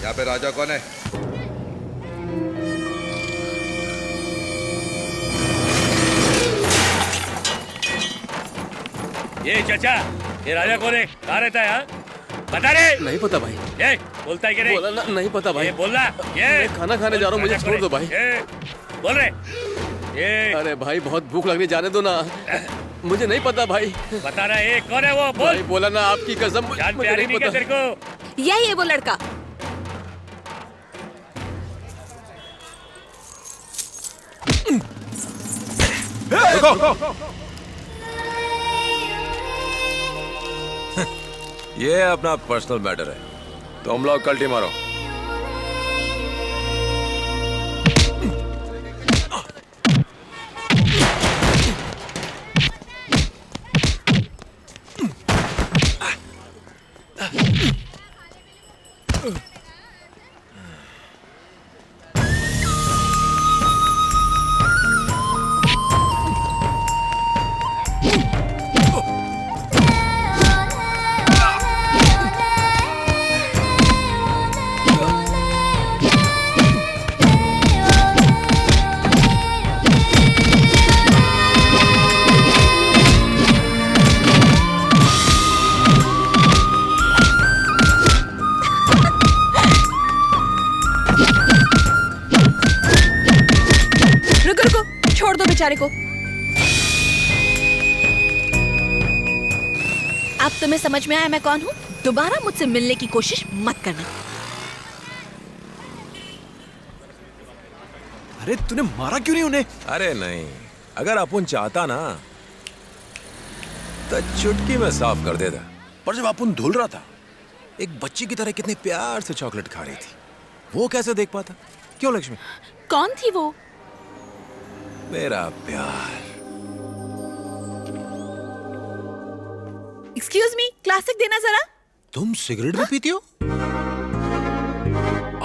यहाँ पे राजा कौन है? ये चाचा, ये राजा कौन है? कहाँ रहता है? बता रे। नहीं पता भाई। ये बोलता है कि नहीं? बोला ना, नहीं पता भाई। ये बोलना। ये मैं खाना खाने जा रहा हूँ, मुझे छोड़ दो भाई। ये बोल रहे। ये अरे भाई बहुत भूख लगने, जाने दो ना। मुझे नहीं पता भाई। बता रहा है कौन है वो? बोल। भाई बोला ना, आपकी कसम जान मुझे प्यारी नहीं नहीं क्या पता। तेरे को? यही है वो लड़का। ये अपना पर्सनल मैटर है, तुम लोग कल्टी मारो। छोड़ दो बेचारे को। अब तुम्हें समझ में आया मैं कौन हूँ? दोबारा मुझसे मिलने की कोशिश मत करना। अरे तूने मारा क्यों नहीं उन्हें? अरे नहीं, अगर अपुन चाहता ना तो चुटकी में साफ कर देता। पर जब अपुन धुल रहा था, एक बच्ची की तरह कितने प्यार से चॉकलेट खा रही थी, वो कैसे देख पाता? क्यों लक्ष्मी? कौन थी वो? मेरा प्यार। एक्सक्यूज मी, क्लासिक देना जरा। तुम सिगरेट भी पीती हो?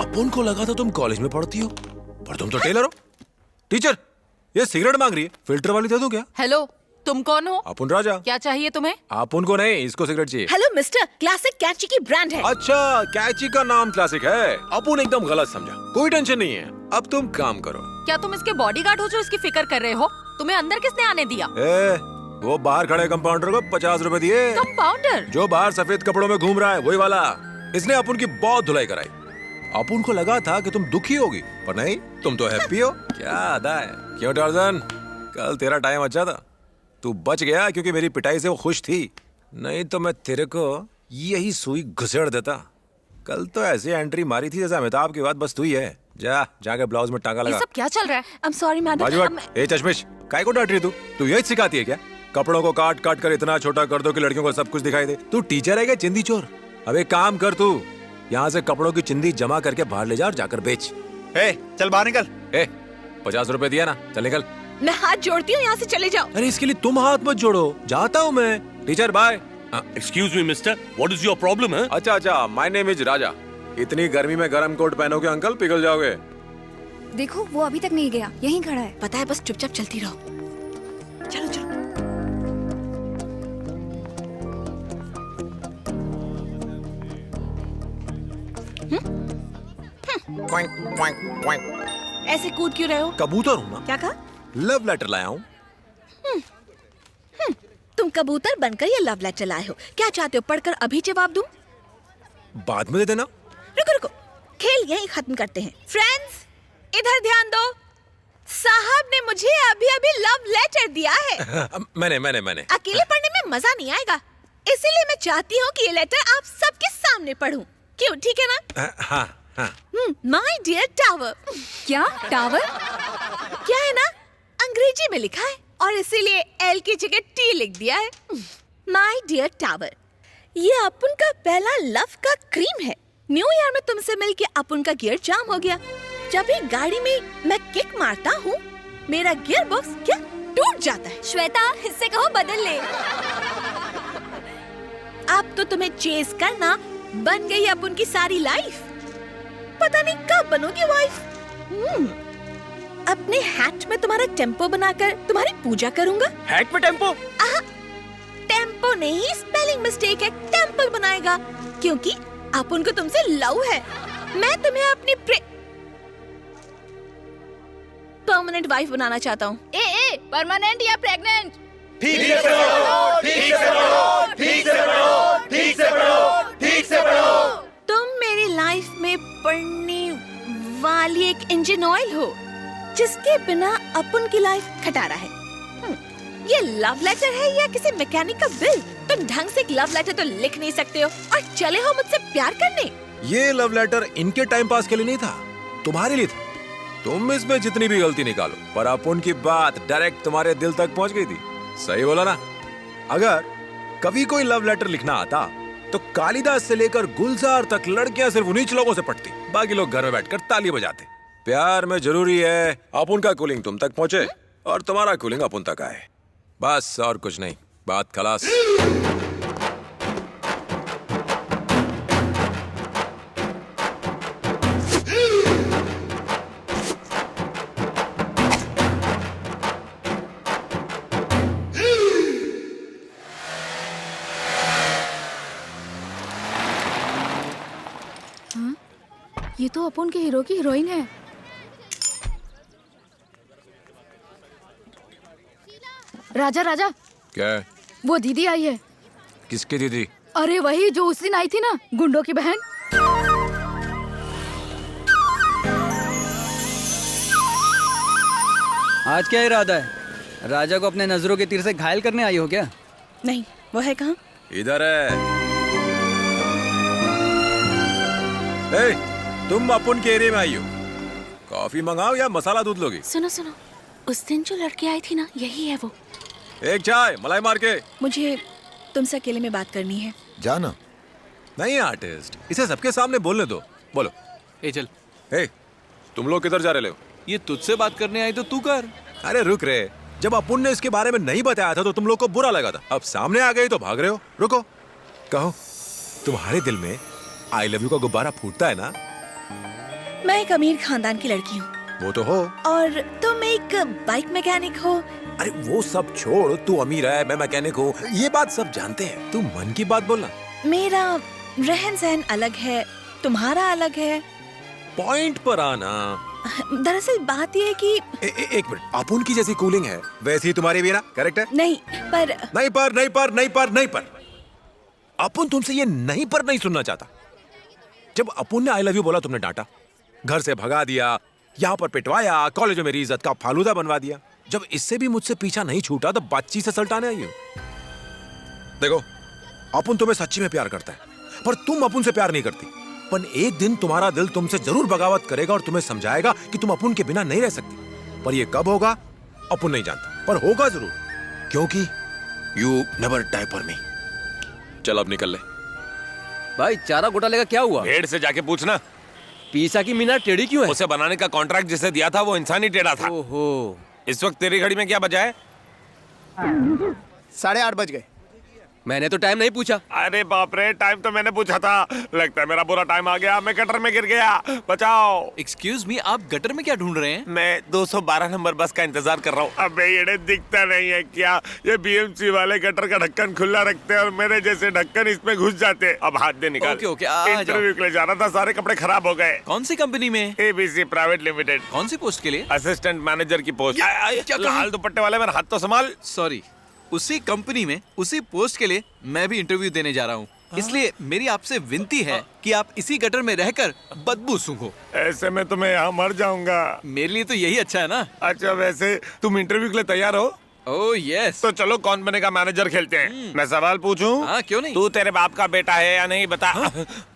अपुन को लगा था तुम कॉलेज में पढ़ती हो, पर तुम तो टेलर हो। टीचर, ये सिगरेट मांग रही है, फिल्टर वाली दे दूं क्या? हेलो, तुम कौन हो? अपुन राजा। क्या चाहिए तुम्हें? अपुन को नहीं, इसको सिगरेट चाहिए। हेलो मिस्टर, क्लासिक कैची की ब्रांड है। अच्छा, कैची का नाम क्लासिक है। अपुन एकदम गलत समझा, कोई टेंशन नहीं है। अब तुम काम करो। क्या तुम इसके बॉडीगार्ड हो जो इसकी फिक्र कर रहे हो? तुम्हें अंदर किसने आने दिया? वो बाहर खड़े कंपाउंडर को 50 रुपए दिए। कंपाउंडर? जो बाहर सफेद कपड़ों में घूम रहा है, वही वाला। इसने अपुन की बहुत धुलाई कराई। अपुन को लगा था कि तुम दुखी होगी, पर नहीं, तुम तो हैप्पी हो। क्या अदा है। क्यों टार्जन, कल तेरा टाइम अच्छा था, तू बच गया क्योंकि मेरी पिटाई से वो खुश थी। नहीं तो मैं तेरे को यही सुई घुसेड़ देता। कल तो ऐसी एंट्री मारी थी जैसे अमिताभ की बात बस तू ही है। जाके ब्लाउज में टांगा लगा। ये सब क्या चल रहा है? I'm sorry madam. ए चश्मिश, काय को डांट रही तू यही सिखाती है क्या? कपड़ों को काट काट कर इतना छोटा कर दो कि लड़कियों को सब कुछ दिखाई दे। तू टीचर है क्या चिंदी चोर? अब एक काम कर, तू यहाँ से कपड़ों की चिंदी जमा करके बाहर ले जा और जाकर बेच। चल बाहर निकल। 50 रुपए दिया ना, चल निकल। मैं हाथ जोड़ती हूँ, यहाँ से चले जाओ। अरे इसके लिए तुम हाथ मत जोड़ो, जाता हूँ मैं। Teacher bye. Excuse me mister, what is your problem? है अच्छा, माय नेम इज राजा। इतनी गर्मी में गर्म कोट पहनोगे अंकल, पिघल जाओगे। देखो वो अभी तक नहीं गया, यहीं खड़ा है। पता है, बस चुपचाप चलती रहो। चलो चलो। ऐसे कूद क्यों रहे हो? कबूतर हूँ ना। क्या कहा? लव लेटर लाया हूँ। तुम कबूतर बनकर ये लव लेटर लाए हो। क्या चाहते हो, पढ़कर अभी जवाब दूं? बाद में दे देना। रुको, खेल यहीं खत्म करते हैं। फ्रेंड्स, इधर ध्यान दो। साहब ने मुझे अभी अभी लव लेटर दिया है। मैंने अकेले पढ़ने में मजा नहीं आएगा, इसीलिए मैं चाहती हूँ कि ये लेटर आप सबके सामने पढूं। क्यों, ठीक है ना? हाँ। My dear tower. क्या टावर? क्या है ना, अंग्रेजी में लिखा है और इसीलिए एल की जगह टी लिख दिया है। माय डियर टावर, ये अपुन का पहला लव का क्रीम है। न्यू ईयर में तुमसे मिलके अपुन का गियर जाम हो गया। जब भी गाड़ी में मैं किक मारता हूँ, मेरा गियर बॉक्स क्या टूट जाता है। श्वेता, इससे कहो बदल ले। अब तो तुम्हें चेस करना बन गई अपुन की सारी लाइफ। पता नहीं कब बनोगी वाइफ। अपने हैट में तुम्हारा टेम्पो बनाकर तुम्हारी पूजा करूंगा। हैट में टेम्पो? टेम्पो नहीं, स्पेलिंग मिस्टेक है। टेम्पल बनाएगा, क्योंकि अपुन को तुमसे लव है। मैं तुम्हें अपनी परमानेंट वाइफ बनाना चाहता हूँ। ए परमानेंट या प्रेग्नेंट? तुम मेरी लाइफ में पड़ने वाली एक इंजन ऑयल हो जिसके बिना अपन की लाइफ खटारा है। ये लव लेटर है या किसी मैकेनिक का बिल? तुम ढंग से एक लव लेटर तो लिख नहीं सकते हो और चले हो मुझसे प्यार करने। ये लव लेटर इनके टाइम पास के लिए नहीं था, तुम्हारे लिए था। तुम इसमें जितनी भी गलती निकालो, पर अपुन की बात डायरेक्ट तुम्हारे दिल तक पहुंच गई थी। सही बोला ना? अगर कभी कोई लव लेटर लिखना आता तो कालिदास से लेकर गुलजार तक लड़कियां सिर्फ उन्हीं लोगों से पटती, बाकी लोग घर में बैठकर ताली बजाते। प्यार में जरूरी है अपुन का कूलिंग तुम तक पहुंचे और तुम्हारा कूलिंग अपुन तक आए, बस और कुछ नहीं। बात खलास। ये तो अपन के हीरो की हीरोइन है। राजा राजा, क्या है? वो दीदी आई है। किसकी दीदी? अरे वही जो उस दिन आई थी ना, गुंडों की बहन। आज क्या इरादा है? राजा को अपने नजरों के तीर से घायल करने आई हो क्या? नहीं, वो है कहाँ? इधर है। ए, तुम अपुन के एरिया में आई हो, कॉफी मंगाओ या मसाला दूध लोगी? सुनो सुनो, उस दिन जो लड़की आई थी ना, यही है वो। एक चाय मलाई मार के। मुझे तुमसे अकेले में बात करनी है। जाना नहीं आर्टिस्ट, इसे सबके सामने बोलने दो। बोलो। ए चल, ए, तुम लोग किधर जा रहे हो? ये तुझसे बात करने आई तो तू कर। अरे रुक रे, जब अपुन ने इसके बारे में नहीं बताया था तो तुम लोग को बुरा लगा था, अब सामने आ गई तो भाग रहे हो। रुको, कहो तुम्हारे दिल में आई लव यू का गुब्बारा फूटता है ना? मैं एक अमीर खानदान की लड़की हूँ। वो तो हो। और तुम एक बाइक मैकेनिक हो। अरे वो सब छोड़, तू अमीर है, मैं मैकेनिक हूँ, ये बात सब जानते हैं। तू मन की बात बोलना। मेरा रहन सहन अलग है, तुम्हारा अलग है। पॉइंट पर आना। दरअसल बात यह है कि एक मिनट, अपुन की जैसी कूलिंग है वैसी ही तुम्हारी भी ना, करेक्ट है? नहीं पर नहीं पर नहीं पर नहीं पर नहीं पर अपुन तुमसे ये नहीं पर नहीं सुनना चाहता। जब अपुन ने आई लव यू बोला तुमने डांटा, घर से भगा दिया, यहाँ पर पिटवाया, कॉलेज में मेरी इज्जत का फालूदा बनवा दिया। जब इससे भी मुझसे पीछा नहीं छूटा तो बातचीत से सल्टाने आई हो। देखो, अपुन तुम्हें सच्ची में प्यार करता है, पर तुम अपुन से प्यार नहीं करती। पर एक दिन तुम्हारा दिल तुमसे जरूर बगावत करेगा और तुम्हें समझाएगा कि तुम अपुन के बिना नहीं रह सकती। पर ये कब होगा अपुन नहीं जानता, पर होगा जरूर, क्योंकि you never die for me. चल अब निकल ले। भाई चारा घोटाले का क्या हुआ? भेड़ से जाके पूछना। पीसा की मीनार टेढ़ी क्यों है? उसे बनाने का कॉन्ट्रैक्ट जिसे दिया था वो इंसान ही टेढ़ा था। ओहो, इस वक्त तेरी घड़ी में क्या बजा है? 8:30 बज गए। मैंने तो टाइम नहीं पूछा। अरे बाप रे, टाइम तो मैंने पूछा था। लगता है मेरा बुरा टाइम आ गया, मैं गटर में गिर गया, बचाओ। एक्सक्यूज मी, आप गटर में क्या ढूंढ रहे हैं? मैं 212 नंबर बस का इंतजार कर रहा हूँ। अबे ये दिखता नहीं है क्या? ये बीएमसी वाले गटर का ढक्कन खुला रखते हैं और मेरे जैसे ढक्कन इसमें घुस जाते हैं। अब हाथ दे निकाल। ओके, ओके, आ जाओ। इंटरव्यू के लिए जाना था, सारे कपड़े खराब हो गए। कौन सी कंपनी में? ABC private limited. कौन सी पोस्ट के लिए? असिस्टेंट मैनेजर की पोस्ट। क्या कहा? लाल दुपट्टे वाले, मेरा हाथ तो संभाल। सॉरी, उसी कंपनी में उसी पोस्ट के लिए मैं भी इंटरव्यू देने जा रहा हूँ। इसलिए मेरी आपसे विनती है कि आप इसी गटर में रहकर बदबू सूंघो। ऐसे में तो मैं यहाँ मर जाऊंगा। मेरे लिए तो यही अच्छा है ना। अच्छा, वैसे तुम इंटरव्यू के लिए तैयार हो? Oh yes. तो चलो कौन बनेगा मैनेजर खेलते हैं। मैं सवाल पूछूं? हाँ, क्यों नहीं। तू तेरे बाप का बेटा है या नहीं बता।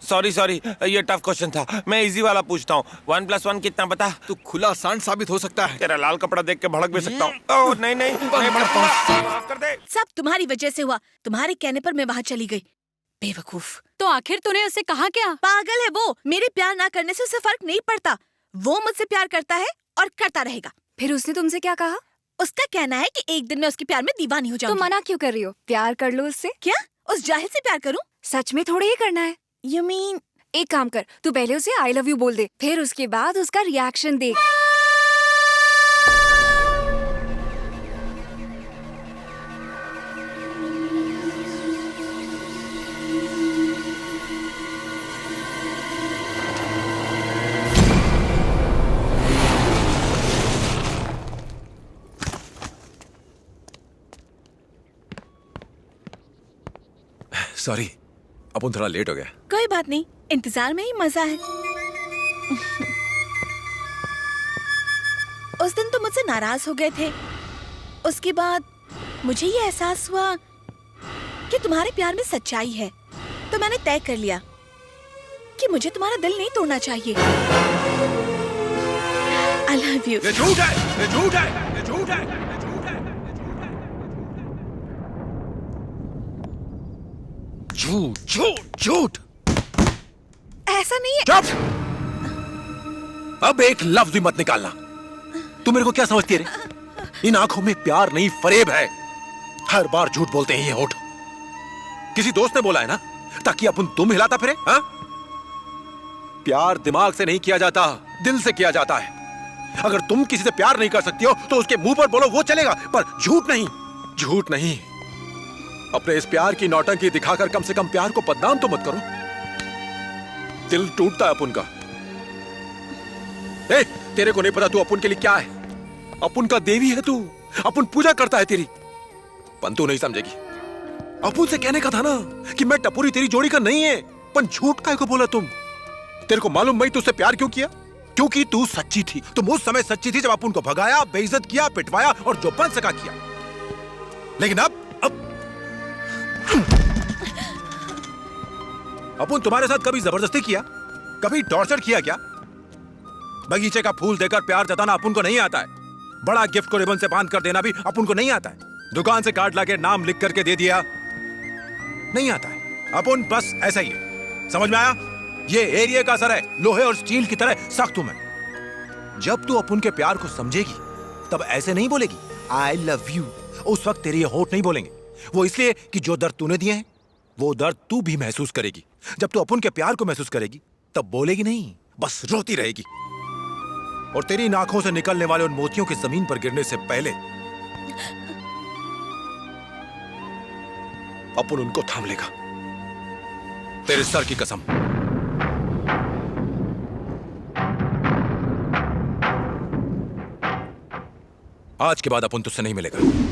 सॉरी सॉरी, ये टफ क्वेश्चन था, मैं इजी वाला पूछता हूँ। 1+1 कितना बता? तू खुला सांड साबित हो सकता है। तेरा लाल कपड़ा देख के भड़क भी सकता हूँ। ओह नहीं नहीं, माफ कर दे। सब तुम्हारी वजह से हुआ। तुम्हारे कहने पर मैं वहाँ चली गई। बेवकूफ। तो आखिर तूने उससे कहा क्या? पागल है वो। मेरे प्यार ना करने से उसे फर्क नहीं पड़ता। वो मुझसे प्यार करता है और करता रहेगा। फिर उसने तुमसे क्या कहा? उसका कहना है कि एक दिन मैं उसके प्यार में दीवानी हो तो जाऊंगी। मना क्यों कर रही हो? प्यार कर लो उससे। क्या उस जाहिल से प्यार करूं? सच में थोड़ी ही करना है। You mean? एक काम कर, तू पहले उसे आई लव यू बोल दे, फिर उसके बाद उसका रिएक्शन देख। सॉरी, अपन थोड़ा लेट हो गया। कोई बात नहीं, इंतजार में ही मजा है। उस दिन तुम मुझसे नाराज हो गए थे। उसके बाद मुझे ये एहसास हुआ कि तुम्हारे प्यार में सच्चाई है, तो मैंने तय कर लिया कि मुझे तुम्हारा दिल नहीं तोड़ना चाहिए। I love you। ये झूठ है, ये झूठ है, ये झूठ है, ये झूठ है, झूठ झूठ झूठ। ऐसा नहीं है। चुप! अब एक लफ्ज भी मत निकालना। तू मेरे को क्या समझती है रे? इन आंखों में प्यार नहीं फरेब है। हर बार झूठ बोलते हैं ये होठ। किसी दोस्त ने बोला है ना, ताकि अपन तुम हिलाता फिरे। हाँ? प्यार दिमाग से नहीं किया जाता, दिल से किया जाता है। अगर तुम किसी से प्यार नहीं कर सकती हो तो उसके मुंह पर बोलो, वो चलेगा, पर झूठ नहीं, झूठ नहीं। अपने इस प्यार की नौटंकी दिखाकर कम से कम प्यार को बदनाम तो मत करो। दिल टूटता है अपुन का। ए, तेरे को नहीं पता तू अपुन के लिए क्या है? अपुन का देवी है तू, अपुन पूजा करता है तेरी। पर तू नहीं समझेगी। अपुन से कहने का था ना कि मैं टपोरी तेरी जोड़ी का नहीं है, पर झूठ काहे को बोला तुम? तेरे को मालूम मैं तुझसे प्यार क्यों किया? क्योंकि तू सच्ची थी। तुम उस समय सच्ची थी जब अपुन को भगाया, बेइज्जत किया, पिटवाया और जो बन सका किया। लेकिन अब अपुन तुम्हारे साथ कभी जबरदस्ती किया, कभी टॉर्चर किया क्या? बगीचे का फूल देकर प्यार जताना अपुन को नहीं आता है। बड़ा गिफ्ट को रिबन से बांध कर देना भी अपुन को नहीं आता है। दुकान से कार्ड लाके नाम लिख करके दे दिया, नहीं आता है। अपुन बस ऐसा ही है। समझ में आया? ये एरिया का असर है, लोहे और स्टील की तरह सख्त हूं मैं। जब तू अपुन के प्यार को समझेगी तब ऐसे नहीं बोलेगी आई लव यू। उस वक्त तेरे ये होठ नहीं बोलेंगे। वो इसलिए कि जो दर्द तूने दिए हैं वो दर्द तू भी महसूस करेगी। जब तू अपुन के प्यार को महसूस करेगी तब बोलेगी नहीं, बस रोती रहेगी। और तेरी इन आंखों से निकलने वाले उन मोतियों के जमीन पर गिरने से पहले अपुन उनको थाम लेगा। तेरे सर की कसम। आज के बाद अपुन तुझसे नहीं मिलेगा।